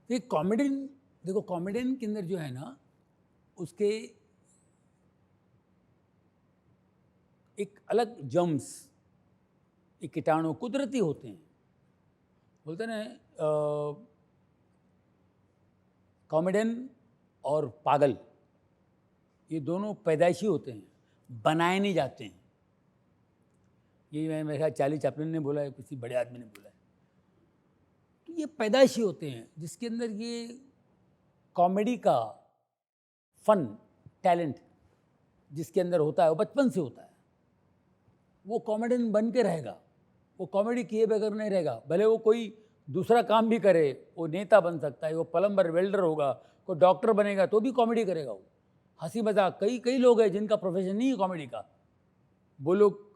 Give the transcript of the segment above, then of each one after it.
ये कॉमेडियन, देखो कॉमेडियन के अंदर जो है ना, उसके एक अलग जर्म्स, एक कीटाणु कुदरती होते हैं। बोलते हैं ना, कॉमेडियन और पागल ये दोनों पैदाइशी होते हैं, बनाए नहीं जाते हैं। ये मेरे ख्याल चार्ली चैपलिन ने बोला है, किसी बड़े आदमी ने बोला है। तो ये पैदाइशी होते हैं जिसके अंदर ये कॉमेडी का फन टैलेंट जिसके अंदर होता है, वो बचपन से होता है। वो कॉमेडियन बन के रहेगा, वो कॉमेडी किए बगैर नहीं रहेगा। भले वो कोई दूसरा काम भी करे, वो नेता बन सकता है, वो प्लम्बर वेल्डर होगा, कोई डॉक्टर बनेगा तो भी कॉमेडी करेगा। वो हंसी मजाक, कई लोग हैं जिनका प्रोफेशन नहीं है कॉमेडी का। वो लोग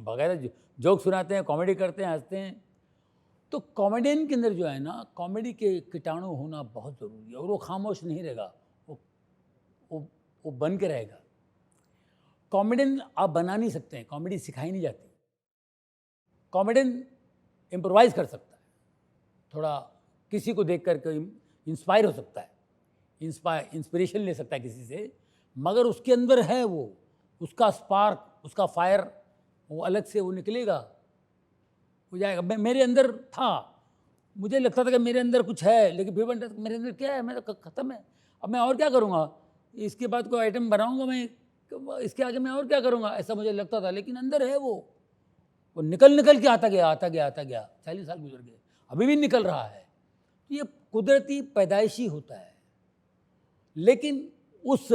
वगैरह जोक सुनाते हैं, कॉमेडी करते हैं, हंसते हैं। तो कॉमेडियन के अंदर जो है ना, कॉमेडी के कीटाणु होना बहुत ज़रूरी है। और वो खामोश नहीं रहेगा, वो बन के रहेगा। कॉमेडियन आप बना नहीं सकते हैं, कॉमेडी सिखाई नहीं जाती। कॉमेडियन इम्प्रोवाइज़ कर सकता है, थोड़ा किसी को देख कर इंस्पायर हो सकता है, इंस्पिरेशन ले सकता है किसी से, मगर उसके अंदर है वो, उसका स्पार्क, उसका फायर, वो अलग से वो निकलेगा, हो जाएगा। मेरे अंदर था, मुझे लगता था कि मेरे अंदर कुछ है, लेकिन फिर मेरे अंदर क्या है, मेरा ख़त्म है, अब मैं और क्या करूँगा, इसके बाद कोई आइटम बनाऊँगा मैं, इसके आगे मैं और क्या करूँगा, ऐसा मुझे लगता था। लेकिन अंदर है वो निकल के आता गया 40 साल गुजर गए, अभी भी निकल रहा है। ये कुदरती पैदाइशी होता है। लेकिन उस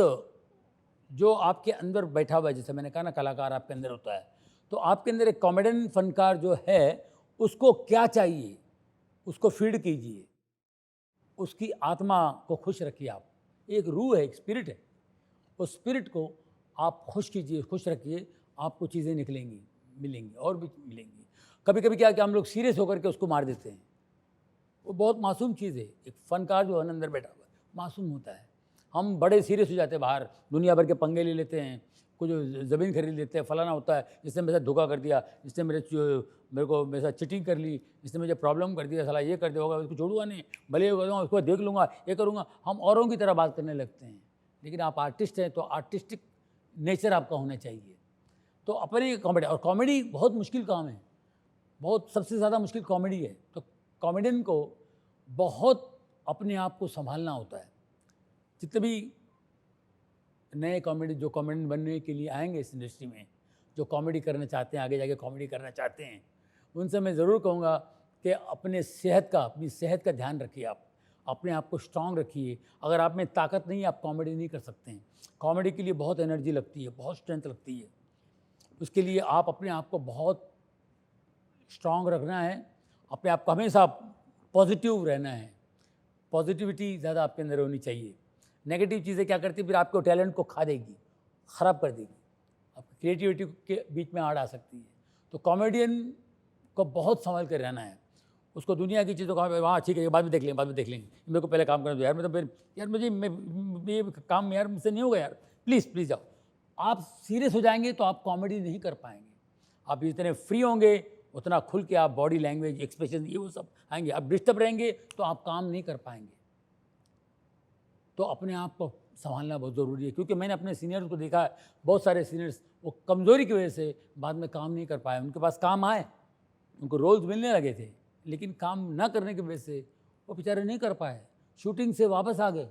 जो आपके अंदर बैठा हुआ है, जैसे मैंने कहा ना, कलाकार आपके अंदर होता है, तो आपके अंदर एक कॉमेडियन फनकार जो है, उसको क्या चाहिए, उसको फीड कीजिए, उसकी आत्मा को खुश रखिए। आप एक रूह है, एक स्पिरिट है, उस स्पिरिट को आप खुश कीजिए, खुश रखिए, आपको चीज़ें निकलेंगी, मिलेंगी और भी मिलेंगी। कभी कभी क्या हम लोग सीरियस होकर के उसको मार देते हैं। वो बहुत मासूम चीज़ है। एक फनकार जो है अंदर बैठा हुआ मासूम होता है। हम बड़े सीरियस हो जाते हैं, बाहर दुनिया भर के पंगे ले लेते हैं, कुछ ज़मीन खरीद लेते हैं, फलाना होता है, जिसने मेरे साथ धोखा कर दिया, जिसने मेरे साथ चिटिंग कर ली, जिसने मुझे प्रॉब्लम कर दिया, साला ये कर दिया होगा, उसको छोड़ूंगा नहीं, भले ये करूँगा, उसको देख लूँगा, ये करूँगा। हम औरों की तरह बात करने लगते हैं। लेकिन आप आर्टिस्ट हैं तो आर्टिस्टिक नेचर आपका होना चाहिए। तो अपने कॉमेडी, और कॉमेडी बहुत मुश्किल काम है, बहुत सबसे ज़्यादा मुश्किल कॉमेडी है। तो कॉमेडियन को बहुत अपने आप को संभालना होता है। जितने भी नए कॉमेडियन बनने के लिए आएंगे इस इंडस्ट्री में, जो कॉमेडी करना चाहते हैं, आगे जाके कॉमेडी करना चाहते हैं, उनसे मैं ज़रूर कहूँगा कि अपनी सेहत का ध्यान रखिए। आप अपने आप को स्ट्रांग रखिए। अगर आप में ताकत नहीं है, आप कॉमेडी नहीं कर सकते हैं। कॉमेडी के लिए बहुत एनर्जी लगती है, बहुत स्ट्रेंथ लगती है। उसके लिए आप अपने आप को बहुत स्ट्रांग रखना है, अपने आप को हमेशा पॉजिटिव रहना है। पॉजिटिविटी ज़्यादा आपके अंदर होनी चाहिए। नेगेटिव चीज़ें क्या करती है, फिर आपके टैलेंट को खा देगी, ख़राब कर देगी, आपकी क्रिएटिविटी के बीच में आड़ आ सकती है। तो कॉमेडियन को बहुत संभल कर रहना है। उसको दुनिया की चीज़ों का वहाँ ठीक है, बाद में देख लेंगे, मेरे को पहले काम करने दो यार, मैं तो फिर यार मुझे ये काम यार मुझसे नहीं होगा यार, प्लीज़ जाओ। आप सीरियस हो जाएंगे तो आप कॉमेडी नहीं कर पाएंगे। आप जितने फ्री होंगे उतना खुल के आप बॉडी लैंग्वेज, एक्सप्रेशन, ये वो सब आएंगे। आप डिस्टर्ब रहेंगे तो आप काम नहीं कर पाएंगे। तो अपने आप को संभालना बहुत ज़रूरी है, क्योंकि मैंने अपने सीनियर्स को देखा है, बहुत सारे सीनियर्स वो कमज़ोरी की वजह से बाद में काम नहीं कर पाए। उनके पास काम आए, उनको रोल्स मिलने लगे थे, लेकिन काम ना करने की वजह से वो बेचारे नहीं कर पाए। शूटिंग से वापस आ गए,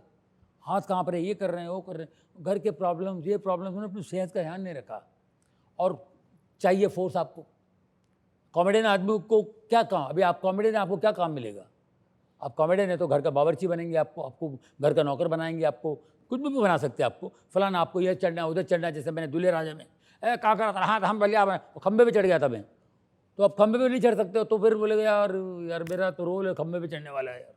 हाथ काँप रहे, ये कर रहे हैं, वो कर रहे हैं, घर के प्रॉब्लम्स, ये प्रॉब्लम्स, उन्होंने अपनी सेहत का ध्यान नहीं रखा। और चाहिए फोर्स आपको। कॉमेडियन आदमी को क्या काम, अभी आप कॉमेडियन हैं, आपको क्या काम मिलेगा? आप कॉमेडियन है तो घर का बावर्ची बनेंगे, आपको घर का नौकर बनाएंगे, आपको कुछ भी बना सकते हैं। आपको फलाना, आपको ये चढ़ना, उधर चढ़ना। जैसे मैंने दूल्हे राजा में क्या करा था, हाँ हम बलिया खंबे पे चढ़ गया था मैं, तो अब खंबे पे नहीं चढ़ सकते हो, तो फिर बोलेगा यार मेरा तो रोल है खंबे पे चढ़ने वाला है यार।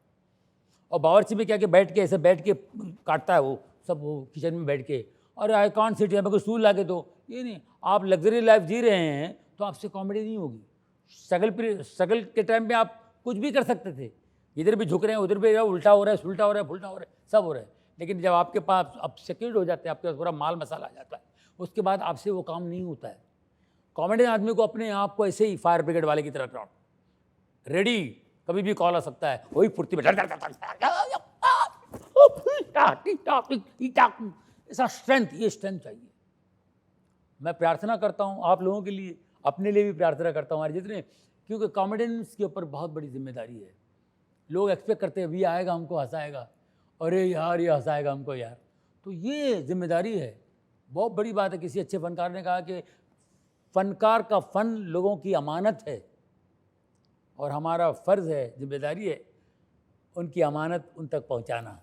और बावर्ची में क्या कि बैठ के ऐसे बैठ के काटता है वो सब, वो किचन में बैठ के, और आई कॉन्ट सिट, यहाँ पे कोई स्टूल ला के दो, ये नहीं। आप लग्जरी लाइफ जी रहे हैं तो आपसे कॉमेडी नहीं होगी। स्ट्रगल के टाइम में आप कुछ भी कर सकते थे, इधर भी झुक रहे हैं, उधर भी उल्टा हो रहा है, उल्टा हो रहा है, फुल्टा हो रहा है, सब हो रहा है। लेकिन जब आपके पास अब सिक्योर्ड हो जाते हैं, आपके पास पूरा माल मसाला आ जाता है, उसके बाद आपसे वो काम नहीं होता है। कॉमेडियन आदमी को अपने आप को ऐसे ही फायर ब्रिगेड वाले की तरह रेडी, कभी भी कॉल आ सकता है, वही फुर्ती में ऐसा स्ट्रेंथ, ये स्ट्रेंथ चाहिए। मैं प्रार्थना करता हूँ आप लोगों के लिए, अपने लिए भी प्रार्थना करता हूँ हमारे जितने, क्योंकि कॉमेडियंस के ऊपर बहुत बड़ी जिम्मेदारी है। लोग एक्सपेक्ट करते हैं, ये आएगा हमको हंसाएगा, अरे यार ये हंसाएगा हमको यार, तो ये जिम्मेदारी है। बहुत बड़ी बात है। किसी अच्छे फनकार ने कहा कि फनकार का फन लोगों की अमानत है, और हमारा फ़र्ज़ है, जिम्मेदारी है उनकी अमानत उन तक पहुंचाना।